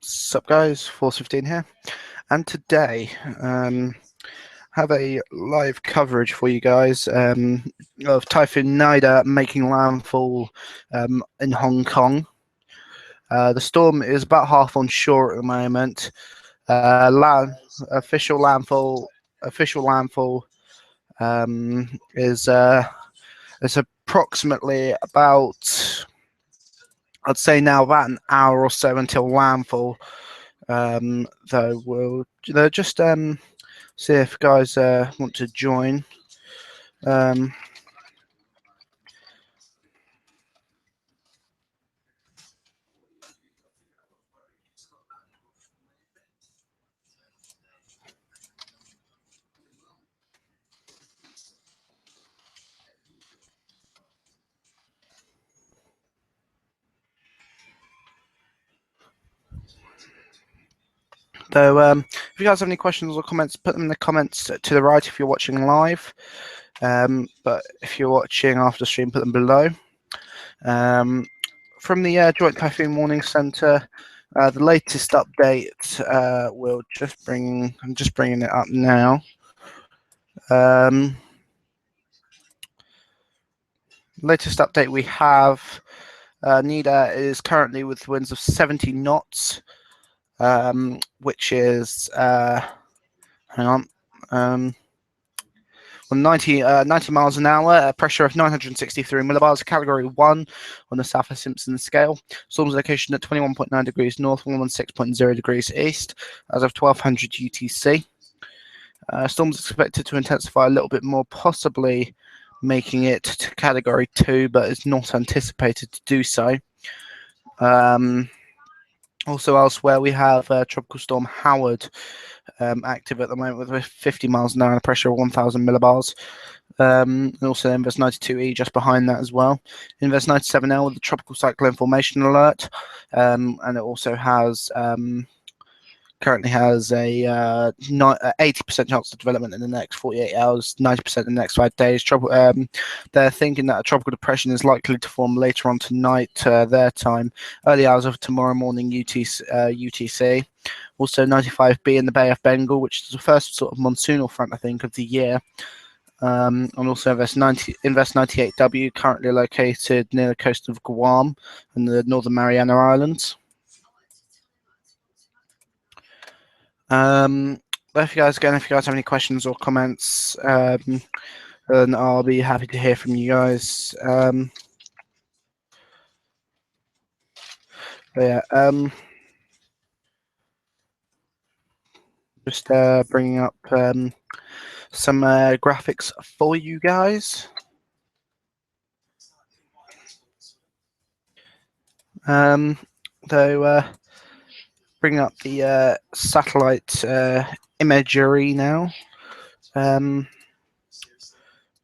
Sup guys, Force15 here, and today have a live coverage for you guys of Typhoon Nida making landfall in Hong Kong. The storm is about half on shore at the moment. Official landfall is approximately about, I'd say now, about an hour or so until landfall. Though we'll just see if guys want to join. Though, if you guys have any questions or comments, put them in the comments to the right if you're watching live. But if you're watching after stream, put them below. From the Joint Typhoon Warning Centre, the latest update will just bring. I'm just bringing it up now. Latest update we have: Nida is currently with winds of 70 knots. Which is hang on, 90 miles an hour, a pressure of 963 millibars, category 1 on the Saffir-Simpson scale. Storm's location at 21.9 degrees north, 116.0 degrees east, as of 1200 UTC. Storm's expected to intensify a little bit more, possibly making it to category 2, but is not anticipated to do so. Also elsewhere, we have Tropical Storm Howard active at the moment with 50 miles an hour and a pressure of 1,000 millibars. And also Invest 92E just behind that as well. Invest 97L with the Tropical Cyclone Formation Alert. And it also has currently has a 80% chance of development in the next 48 hours, 90% in the next 5 days. They're thinking that a tropical depression is likely to form later on tonight, their time, early hours of tomorrow morning UTC. Also 95B in the Bay of Bengal, which is the first sort of monsoonal front, I think, of the year. And also Invest 98W, currently located near the coast of Guam and the Northern Mariana Islands. If you guys have any questions or comments, then I'll be happy to hear from you guys. Just bringing up some graphics for you guys. Bring up the satellite imagery now. Bring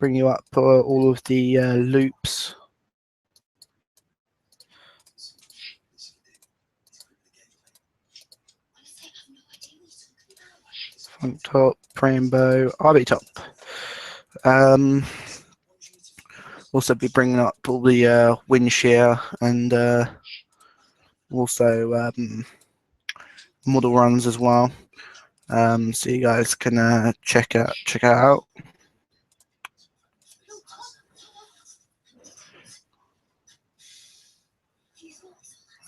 you up all of the loops. Front top, rainbow, RB top. Also be bringing up all the wind shear and also model runs as well, so you guys can check it out.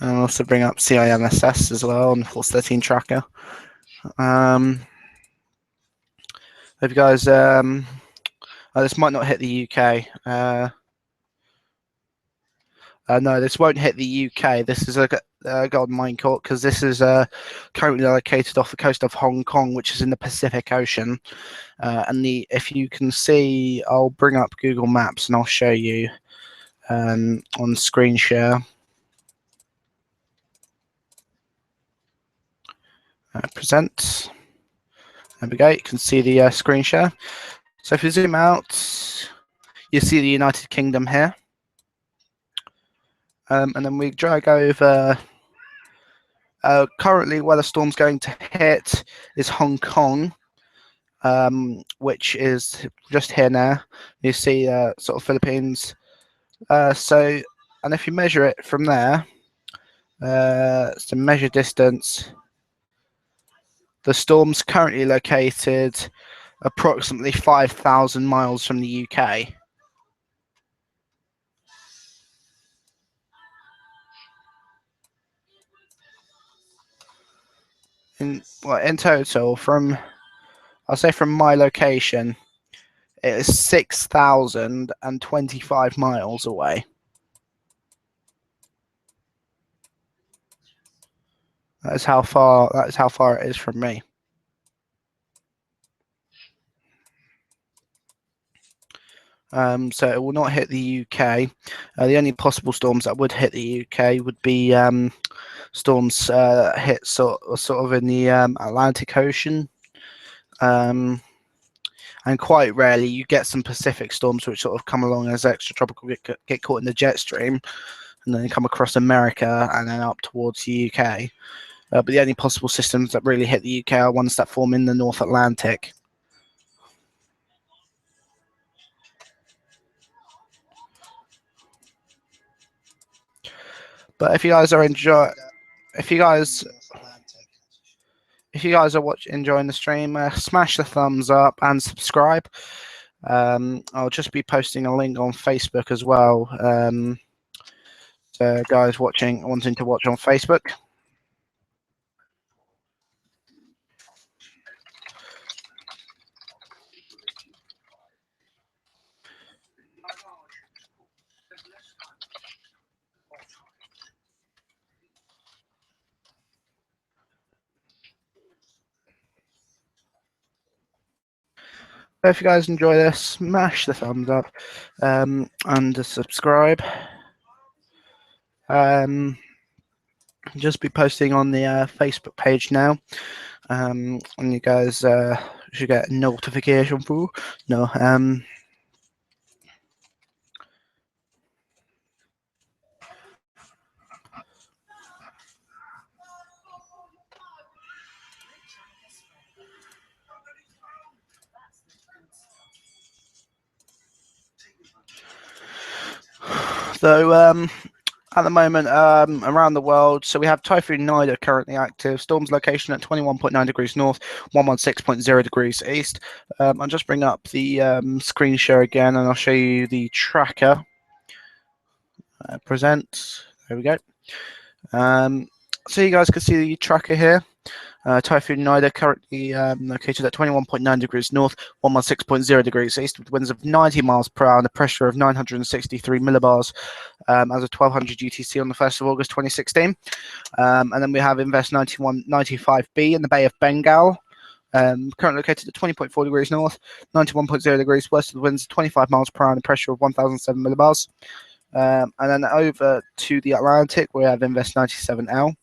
And I'll also bring up CIMSS as well on the Force 13 tracker. If you guys, this might not hit the UK. No, this won't hit the UK. This is a Golden Mine Court because this is currently located off the coast of Hong Kong, which is in the Pacific Ocean. And if you can see, I'll bring up Google Maps and I'll show you on screen share. Present. There we go. You can see the screen share. So if you zoom out, you see the United Kingdom here. And then we drag over. Currently, where the storm's going to hit is Hong Kong, which is just here now. You see sort of Philippines. And if you measure it from there, To measure distance, the storm's currently located approximately 5,000 miles from the UK. In total, I'll say from my location, it is 6,025 miles away. That is how far it is from me. So it will not hit the UK. The only possible storms that would hit the UK would be storms hit sort of in the Atlantic Ocean. And quite rarely you get some Pacific storms which sort of come along as extratropical, get caught in the jet stream, and then come across America and then up towards the UK. But the only possible systems that really hit the UK are ones that form in the North Atlantic. But if you guys are enjoying the stream, smash the thumbs up and subscribe. I'll just be posting a link on Facebook as well. So guys wanting to watch on Facebook. If you guys enjoy this, smash the thumbs up and subscribe. Just be posting on the Facebook page now, and you guys should get a notification through. No, so at the moment around the world, so we have Typhoon Nida currently active. Storm's location at 21.9 degrees north, 116.0 degrees east. I'll just bring up the screen share again, and I'll show you the tracker. Present. There we go. So you guys can see the tracker here. Typhoon Nida currently located at 21.9 degrees north, 116.0 degrees east, with winds of 90 miles per hour and a pressure of 963 millibars as of 1200 UTC on the 1st of August 2016. And then we have Invest 9195B in the Bay of Bengal. Currently located at 20.4 degrees north, 91.0 degrees west, with winds of 25 miles per hour and a pressure of 1007 millibars. And then over to the Atlantic, we have Invest 97L.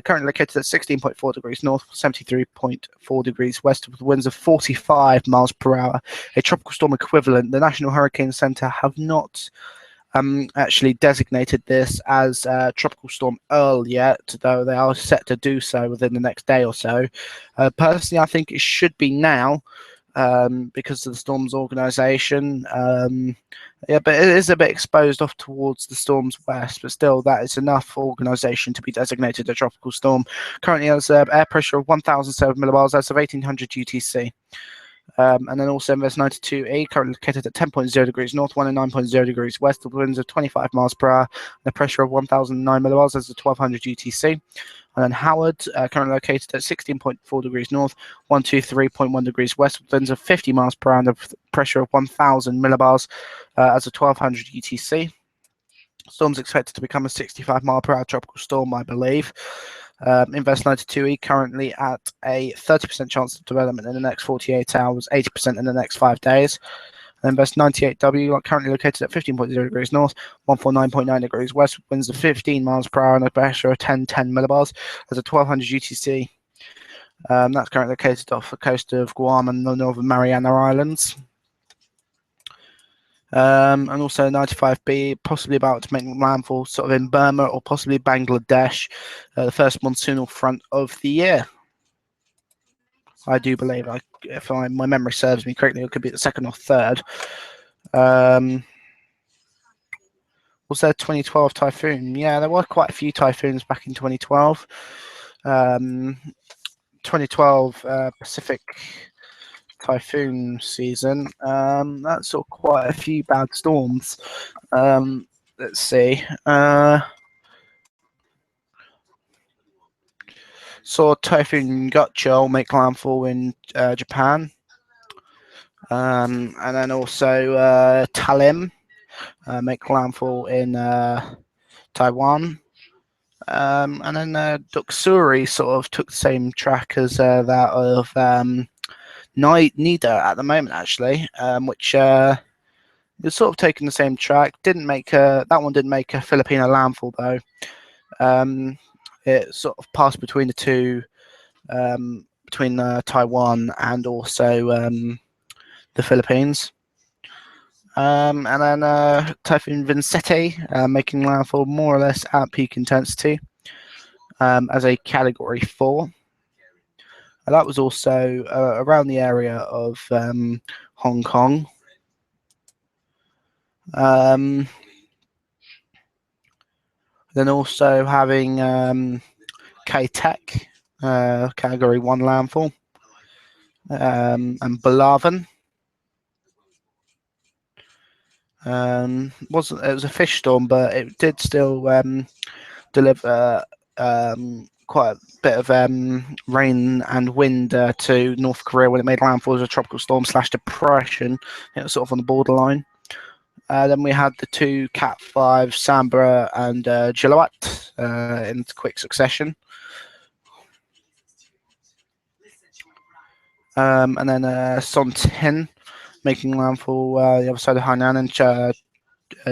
Currently located at 16.4 degrees north, 73.4 degrees west, with winds of 45 miles per hour, a tropical storm equivalent. The National Hurricane Center have not actually designated this as Tropical Storm Earl yet, though they are set to do so within the next day or so. Personally, I think it should be now. Because of the storm's organization. Yeah, but it is a bit exposed off towards the storm's west, but still that is enough organization to be designated a tropical storm. Currently has air pressure of 1007 millibars as of 1800 UTC. And then also Invest 92E, currently located at 10.0 degrees north, 109.0 degrees west, with winds of 25 miles per hour, and a pressure of 1009 millibars as of 1200 UTC. And then Howard, currently located at 16.4 degrees north, 123.1 degrees west, with winds of 50 miles per hour and a pressure of 1000 millibars as of 1200 UTC. Storm's expected to become a 65 mile per hour tropical storm, I believe. Invest 92E currently at a 30% chance of development in the next 48 hours, 80% in the next 5 days. Invest 98W currently located at 15.0 degrees north, 149.9 degrees west, with winds of 15 miles per hour and a pressure of 1010 millibars as a 1200 UTC. That's currently located off the coast of Guam and the Northern Mariana Islands. And also 95B, possibly about to make landfall sort of in Burma or possibly Bangladesh, the first monsoonal front of the year. I do believe, if my memory serves me correctly, it could be the second or third. Was there 2012 typhoon? Yeah, there were quite a few typhoons back in 2012. 2012 Pacific typhoon season. That's saw quite a few bad storms. Let's see. Saw Typhoon Gotcho make landfall in Japan. And then also Talim make landfall in Taiwan. And then Duxuri sort of took the same track as that of Nida at the moment, actually, which is sort of taking the same track. Didn't make that one didn't make a Filipino landfall though. It sort of passed between the two, between Taiwan and also the Philippines. And then Typhoon Vincente making landfall more or less at peak intensity as a Category 4. That was also around the area of Hong Kong. Then also having K-Tech, Category 1 landfall, and Balavan. It was a fish storm, but it did still deliver quite a bit of rain and wind to North Korea when it made landfall as a tropical storm / depression. It was sort of on the borderline. Then we had the two Cat 5, Sambra and Gilawat in quick succession. And then Sontin making landfall the other side of Hainan and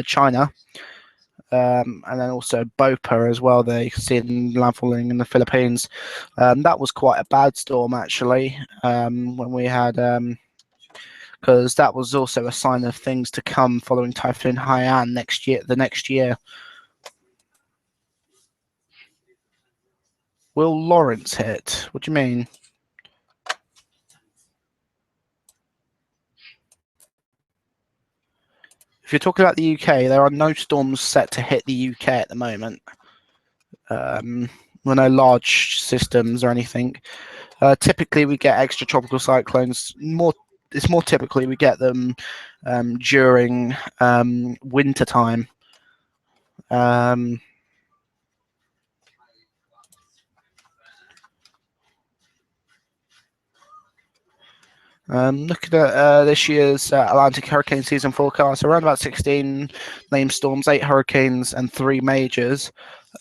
China. And then also Bopa as well. There you can see it landfalling in the Philippines. That was quite a bad storm actually. When we had, because that was also a sign of things to come following Typhoon Haiyan the next year. Will Lawrence hit? What do you mean? If you're talking about the UK, there are no storms set to hit the UK at the moment. Well, no large systems or anything. Typically, we get extratropical cyclones. It's more typically we get them during winter time. Looking at this year's Atlantic hurricane season forecast, around about 16 named storms, 8 hurricanes, and 3 majors.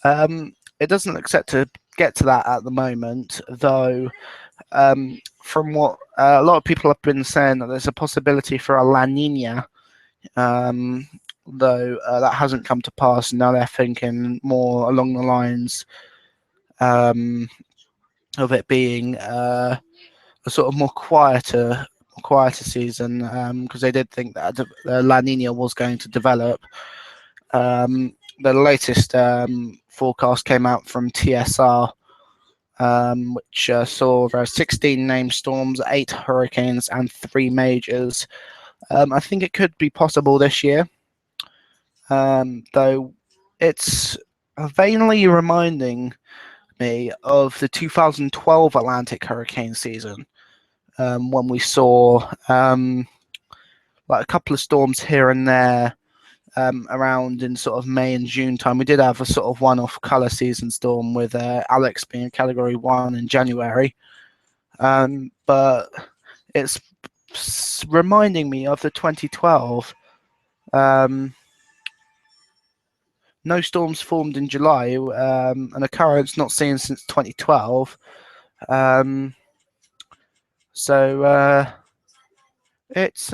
It doesn't look set to get to that at the moment, though. From what a lot of people have been saying, that there's a possibility for a La Nina, though that hasn't come to pass. Now they're thinking more along the lines of it being a sort of more quieter season, because they did think that the La Nina was going to develop. The latest forecast came out from TSR, which saw 16 named storms, 8 hurricanes, and 3 majors. I think it could be possible this year, though it's vainly reminding me of the 2012 Atlantic hurricane season, when we saw like a couple of storms here and there around in sort of May and June time. We did have a sort of one-off colour season storm with Alex being a Category 1 in January, but it's reminding me of the 2012. No storms formed in July, an occurrence not seen since 2012. So it's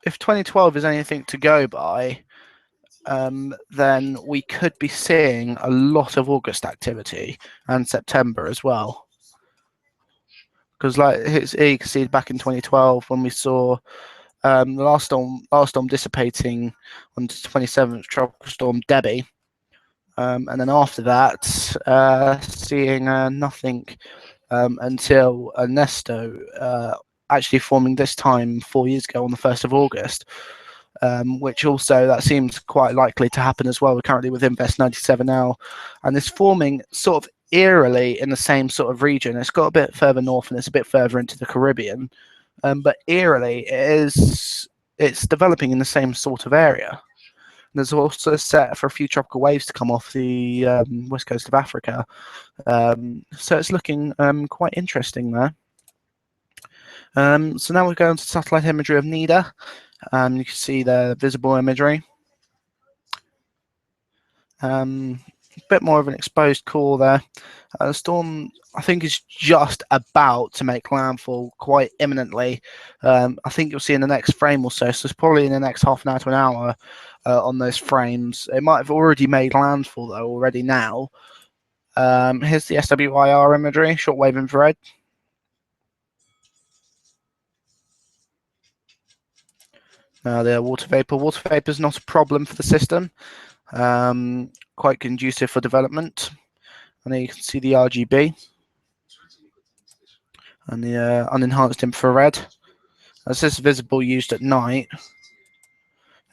if 2012 is anything to go by, then we could be seeing a lot of August activity and September as well. Because like you can see back in 2012 when we saw the last storm dissipating on the 27th, Tropical Storm Debbie, and then after that seeing nothing until Ernesto actually forming this time 4 years ago on the 1st of August. which also that seems quite likely to happen as well. We're currently with Invest 97 now, and it's forming sort of eerily in the same sort of region. It's got a bit further north and it's a bit further into the Caribbean, but eerily it's developing in the same sort of area. There's also set for a few tropical waves to come off the west coast of Africa, so it's looking quite interesting there. So now we're going to satellite imagery of Nida. You can see the visible imagery. A bit more of an exposed core there. The storm, I think, is just about to make landfall quite imminently. I think you'll see in the next frame or so. So it's probably in the next half an hour to an hour on those frames. It might have already made landfall though already now. Here's the SWIR imagery, shortwave infrared. Now the water vapor. Water vapor is not a problem for the system. Quite conducive for development. And then you can see the RGB and the unenhanced infrared. As this is visible used at night.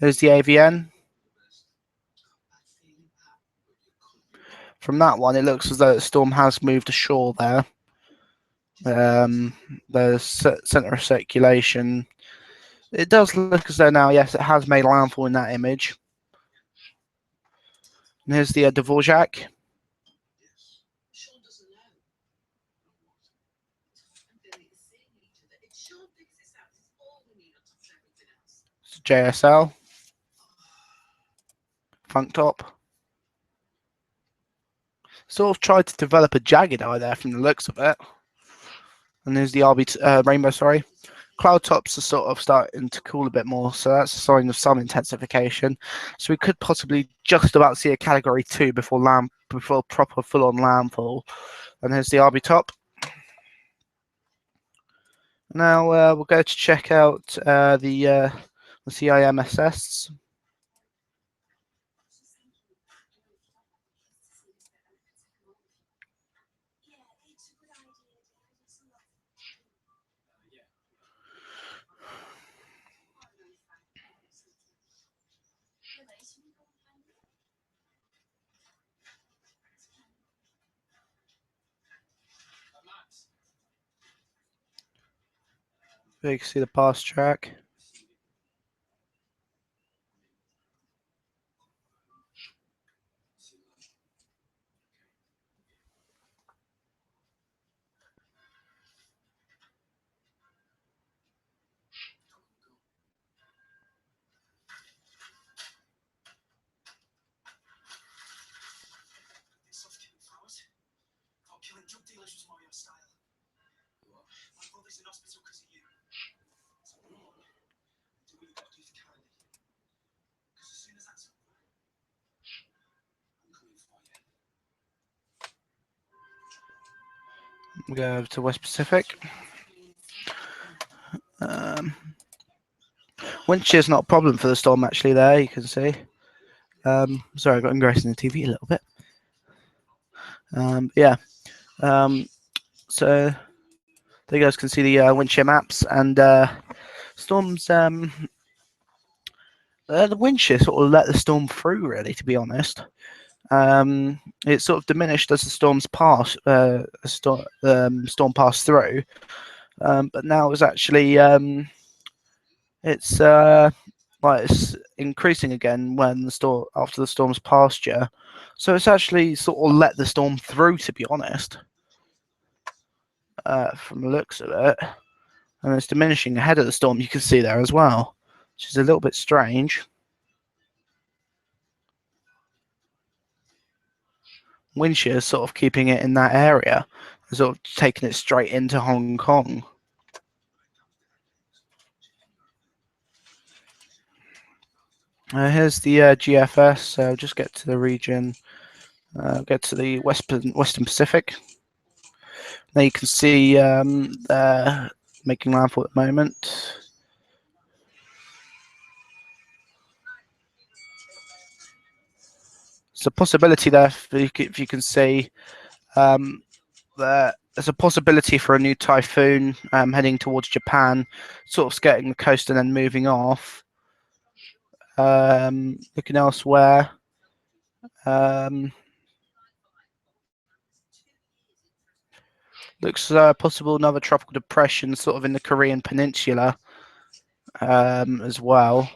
There's the AVN. From that one, it looks as though the storm has moved ashore there. The center of circulation. It does look as though now, yes, it has made landfall in that image. And here's the Dvorak. JSL. Funk top. Sort of tried to develop a jagged eye there from the looks of it. And there's the rainbow, sorry. Cloud tops are sort of starting to cool a bit more, so that's a sign of some intensification. So we could possibly just about see a category 2 before proper full-on landfall. And here's the RB top. Now we'll go to check out the CIMSS. You can see the pass track. We go over to West Pacific. Wind shear is not a problem for the storm actually there, you can see. Sorry, I got engrossed in the TV a little bit. Yeah. So there you guys can see the wind shear maps and storms. The wind shear sort of let the storm through, really, to be honest. It sort of diminished as the storm passed through, but now it's actually it's increasing again when after the storm's passed you. So it's actually sort of let the storm through, to be honest, from the looks of it, and it's diminishing ahead of the storm. You can see there as well, which is a little bit strange. Wind shear is sort of keeping it in that area, sort of taking it straight into Hong Kong. Here's the GFS. So just get to the region, get to the Western Pacific. Now you can see making landfall at the moment. There's a possibility there, if you can see, there's a possibility for a new typhoon heading towards Japan, sort of skirting the coast and then moving off. Looking elsewhere. Looks possible another tropical depression sort of in the Korean Peninsula as well.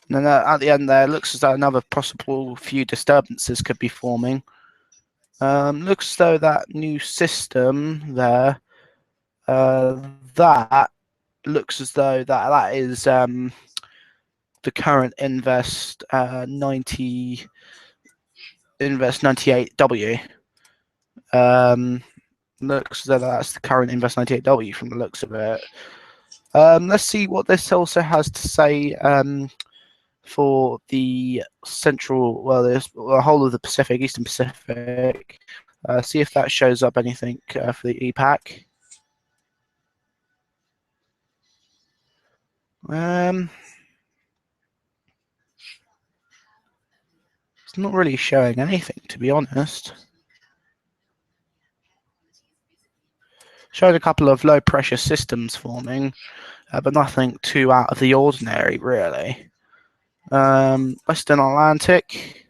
And then at the end there, looks as though another possible few disturbances could be forming. Looks as though that new system there, that looks as though that is the current Invest 98W. Looks as though that's the current Invest 98W from the looks of it. Let's see what this also has to say for the central, well, the whole of the Pacific, Eastern Pacific. See if that shows up anything for the EPAC. It's not really showing anything, to be honest. Showing a couple of low pressure systems forming, but nothing too out of the ordinary, really. Western Atlantic.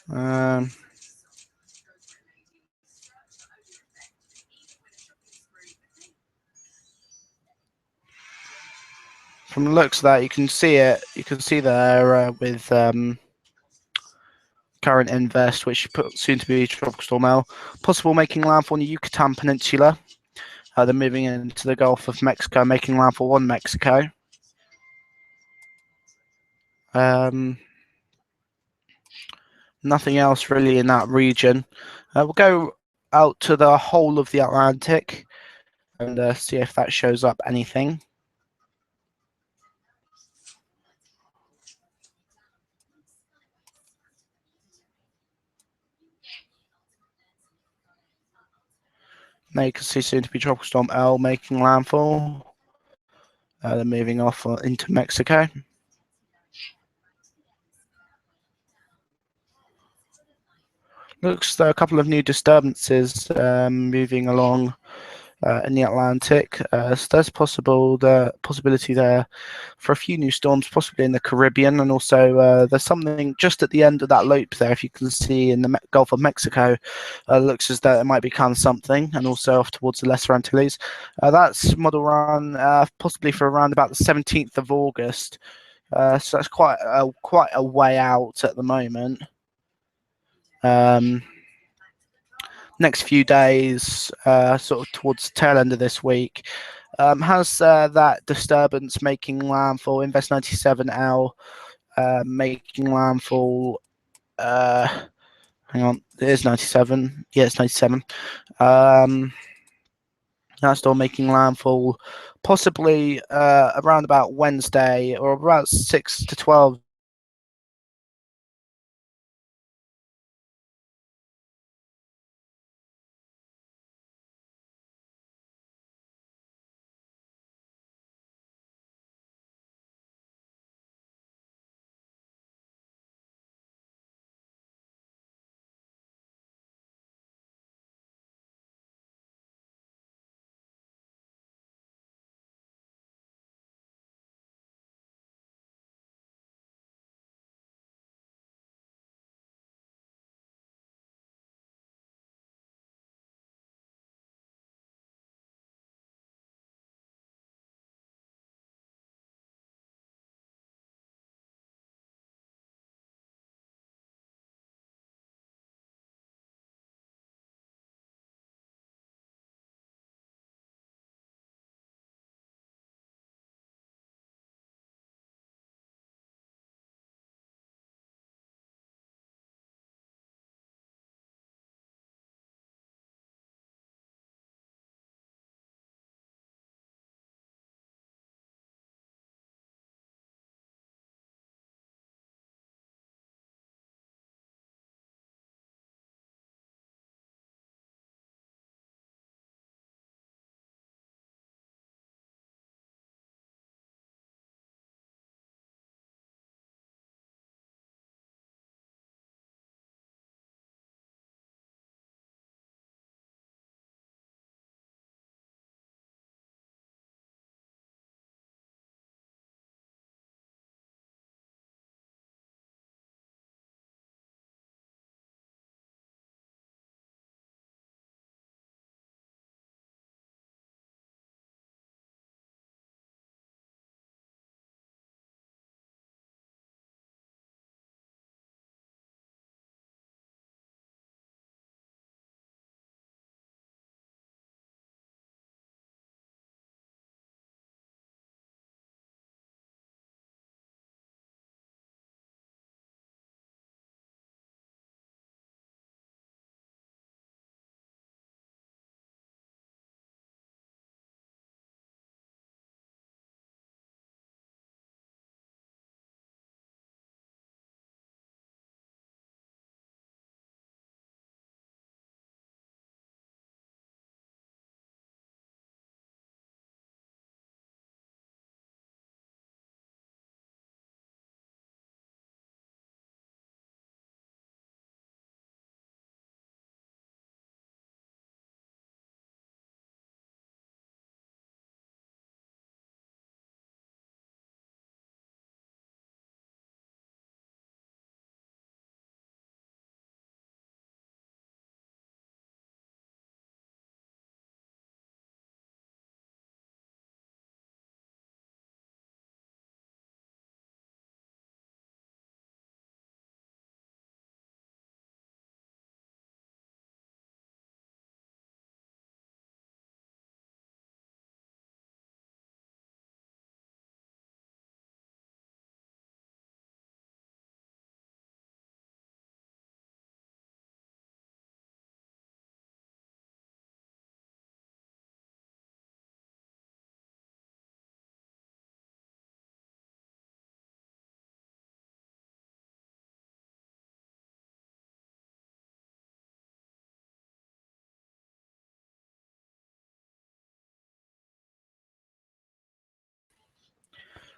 From the looks of that, you can see it. You can see there with current invest, which soon to be tropical storm L, possible making landfall on the Yucatan Peninsula. They're moving into the Gulf of Mexico, making landfall on Mexico. Nothing else really in that region. We'll go out to the whole of the Atlantic and see if that shows up anything. Now you can see soon to be tropical storm L making landfall. They're moving off into Mexico. Looks there are a couple of new disturbances moving along in the Atlantic. So there's the possibility there for a few new storms, possibly in the Caribbean, and also there's something just at the end of that loop there. If you can see in the Gulf of Mexico, looks as though it might become something, and also off towards the Lesser Antilles. That's model run possibly for around about the 17th of August. So that's quite a way out at the moment. Next few days, sort of towards the tail end of this week, has that disturbance making landfall, Invest 97L making landfall. Hang on, it is 97. Yeah, it's 97. That's still making landfall, possibly around about Wednesday or about 6 to 12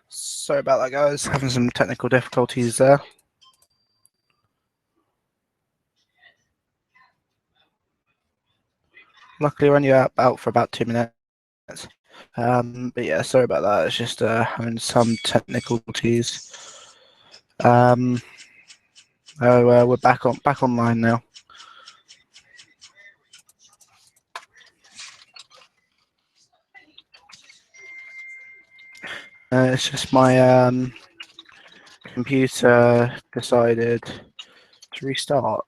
Sorry about that, guys. Having some technical difficulties there. Luckily, we're only out for about 2 minutes. But yeah, sorry about that. It's just having some technical difficulties. We're back online now. It's just my computer decided to restart.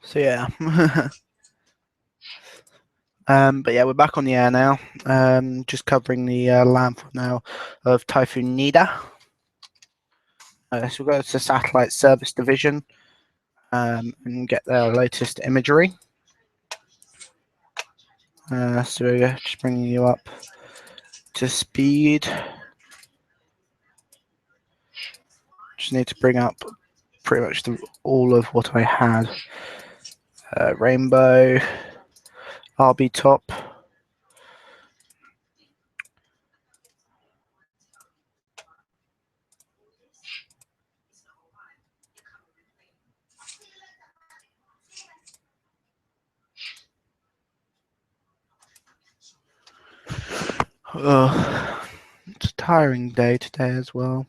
So yeah. But yeah, we're back on the air now. Just covering the landfall now of Typhoon Nida. So we'll go to Satellite Service Division and get their latest imagery. So we're just bringing you up to speed. Just need to bring up pretty much all of what I had. Rainbow, RB top. It's a tiring day today as well.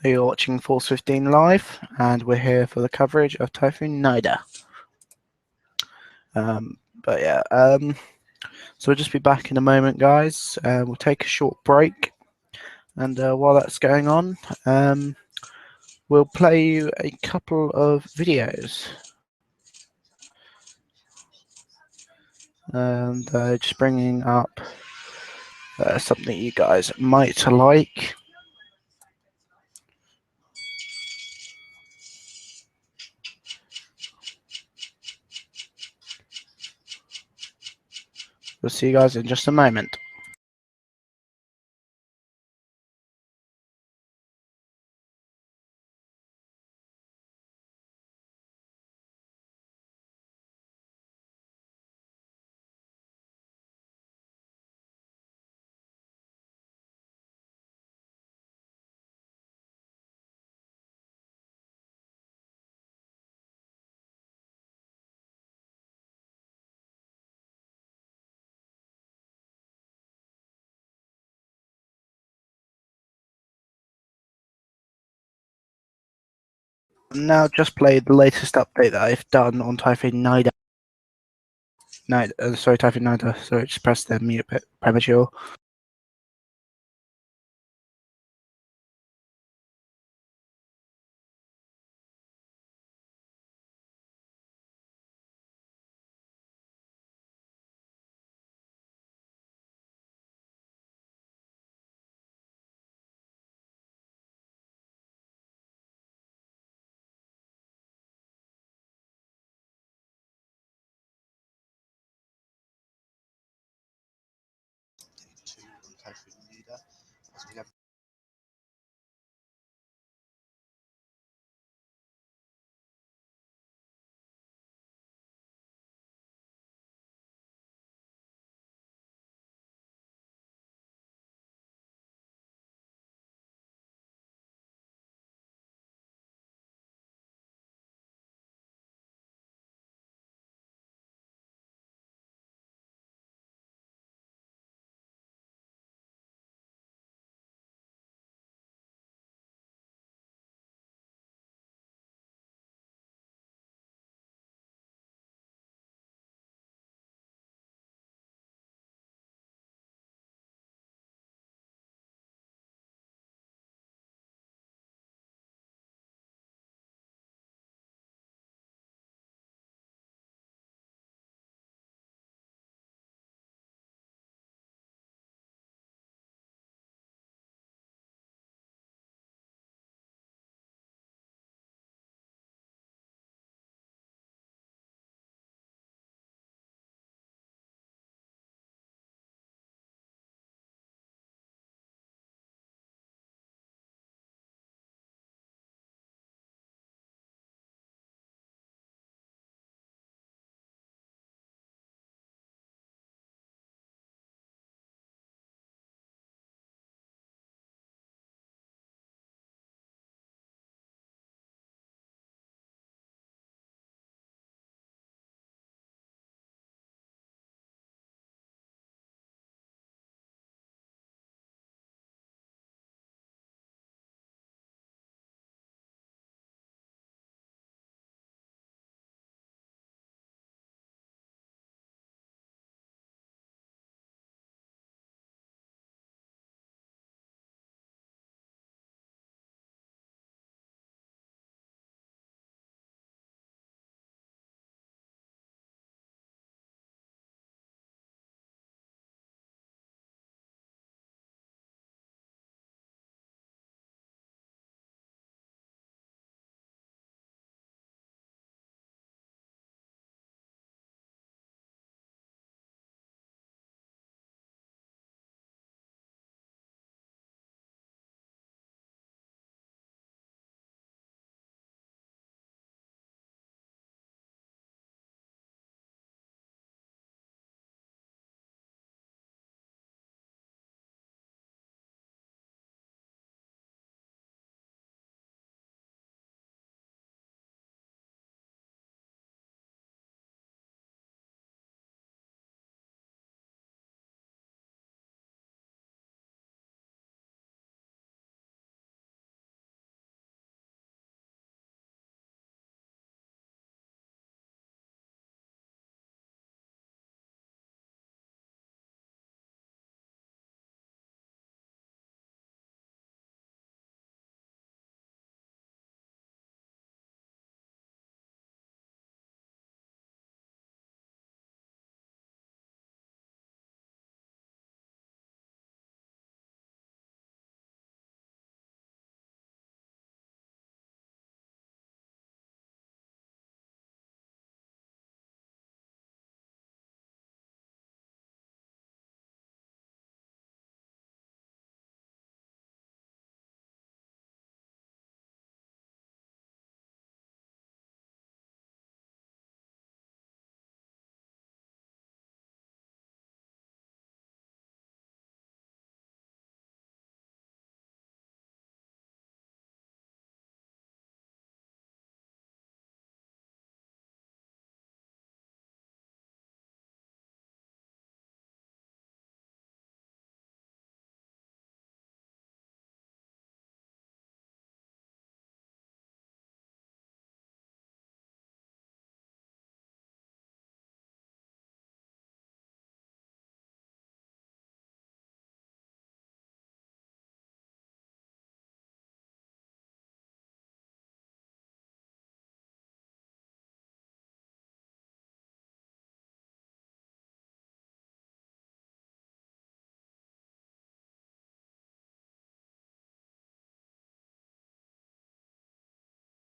You're watching Force 15 live, and we're here for the coverage of Typhoon Nida. But yeah, so we'll just be back in a moment, guys. We'll take a short break, and while that's going on, we'll play you a couple of videos. And just bringing up something you guys might like. We'll see you guys in just a moment. Now just played the latest update that I've done on Typhoon Nida. Typhoon Nida. Sorry, just pressed the mute bit premature.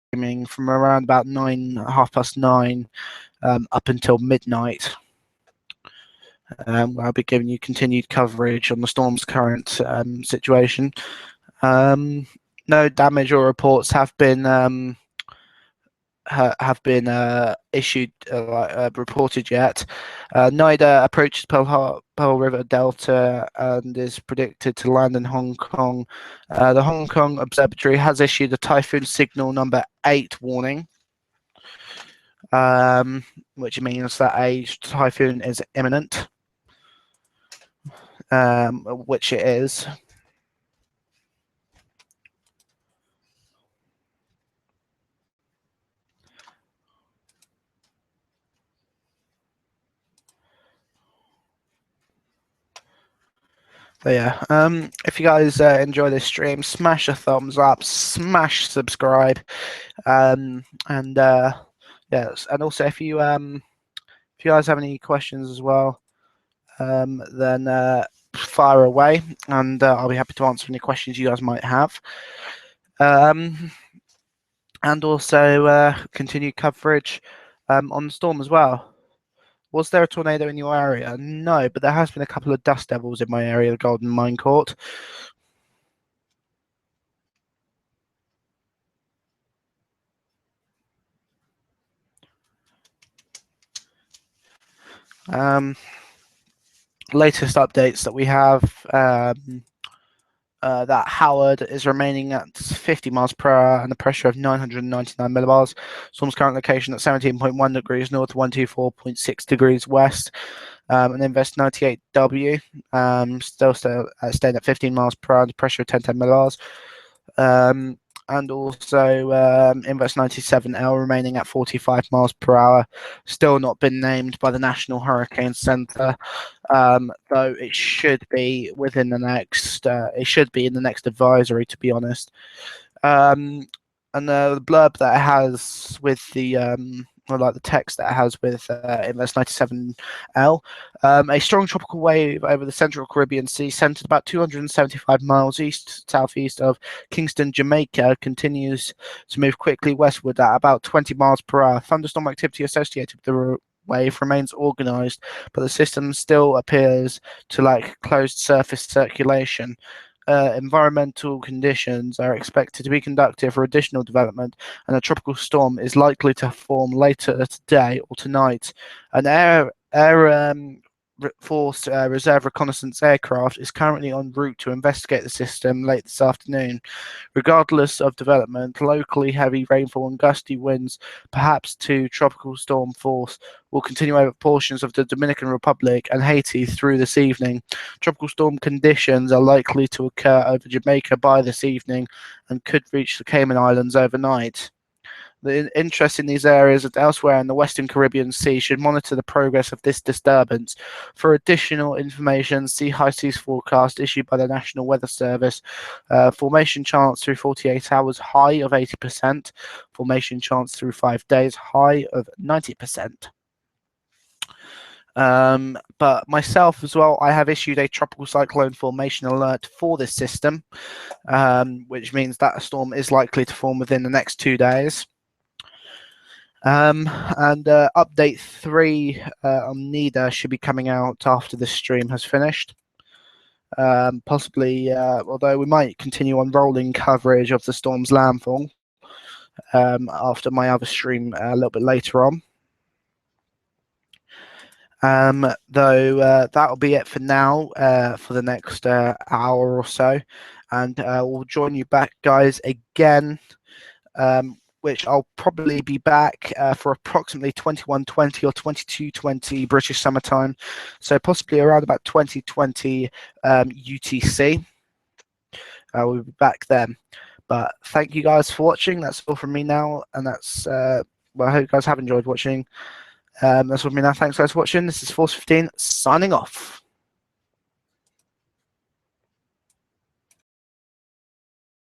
streaming from around about 9:30 up until midnight. I'll be giving you continued coverage on the storm's current situation. No damage or reports have been issued reported yet. Nida approaches Pearl River Delta and is predicted to land in Hong Kong. The Hong Kong Observatory has issued a typhoon signal number 8 warning, which means that a typhoon is imminent, which it is. So yeah, if you guys enjoy this stream, smash a thumbs up, smash subscribe, and yes, and also if you guys have any questions as well, then fire away, and I'll be happy to answer any questions you guys might have. And also continue coverage on the storm as well. Was there a tornado in your area? No, but there has been a couple of dust devils in my area, the Golden Mine Court. Latest updates that we have, that Howard is remaining at 50 miles per hour and a pressure of 999 millibars. Storm's current location at 17.1 degrees north, 124.6 degrees west. And Invest 98W, still staying at 15 miles per hour, pressure of 1010 millibars. And also Invest 97L remaining at 45 miles per hour, still not been named by the National Hurricane Center, though it should be within the next. It should be in the next advisory, to be honest. And the blurb that it has with the like the text that it has with Invest 97L, a strong tropical wave over the central Caribbean Sea, centered about 275 miles southeast of Kingston, Jamaica, continues to move quickly westward at about 20 miles per hour. Thunderstorm activity associated with the wave remains organized, but the system still appears to lack closed surface circulation. Environmental conditions are expected to be conducive for additional development, and a tropical storm is likely to form later today or tonight. An Air Force Reserve reconnaissance aircraft is currently en route to investigate the system late this afternoon. Regardless of development, locally heavy rainfall and gusty winds, perhaps to tropical storm force, will continue over portions of the Dominican Republic and Haiti through this evening. Tropical storm conditions are likely to occur over Jamaica by this evening and could reach the Cayman Islands overnight. The interest in these areas and elsewhere in the Western Caribbean Sea should monitor the progress of this disturbance. For additional information, see high seas forecast issued by the National Weather Service. Formation chance through 48 hours, high of 80%. Formation chance through 5 days, high of 90%. But myself as well, I have issued a tropical cyclone formation alert for this system, which means that a storm is likely to form within the next 2 days. And update 3 on Nida should be coming out after this stream has finished. Possibly, although we might continue on rolling coverage of the storm's landfall after my other stream a little bit later on. Though that'll be it for now, for the next hour or so, and we'll join you back, guys, again, which I'll probably be back for approximately 21:20 or 22:20 British summertime, so possibly around about 20:20 UTC. We'll be back then. But thank you guys for watching. That's all from me now, and that's well, I hope you guys have enjoyed watching. That's all from me now. Thanks guys for watching. This is Force 15 signing off.